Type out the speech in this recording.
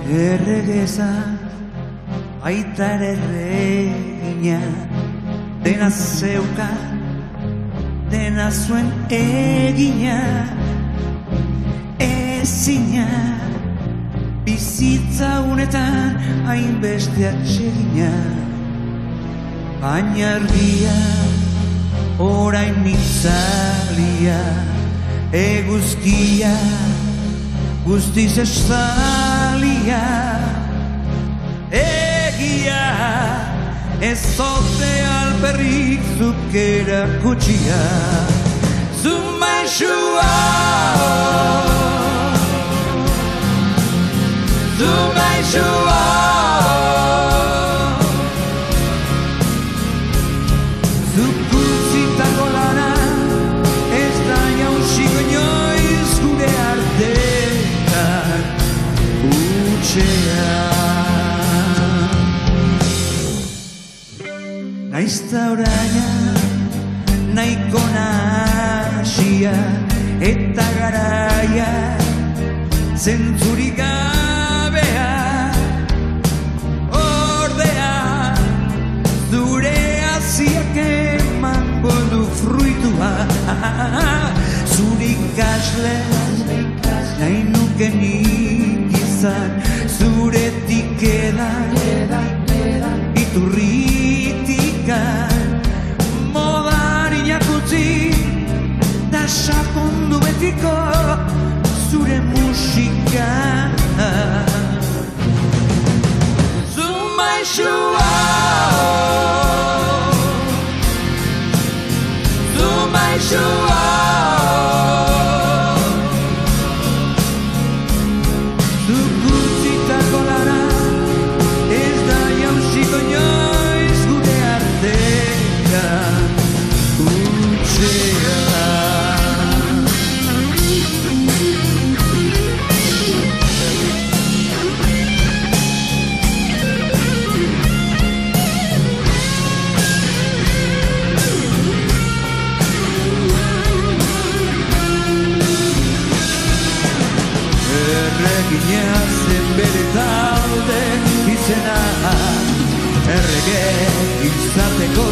Erregeza baita erregina, dena zeuka, dena zuen egina, ezina, bizitza unetan hainbeste atsegina, baina argia orain nitzalia, eguzkia guztiz estalia, egia ez zote alperrik zuk erakutsia, zu maixua, zu maixua, zuk utzitako lana ez da jausiko inoiz gure artean utxea. Naizta oraina nahiko nahasia eta garaia zentzurik gabea, ordea zure haziak emango du fruitua, zure ikasle nahi nuke nik izan, zuretik edan iturritikan modariak utzi da sakondu betiko zure musika, zu maixua, zu maixua, zuk utzitako lana ez da jausiko inoiz gure artean utxea. Erregina zen bere talde izena, errege izateko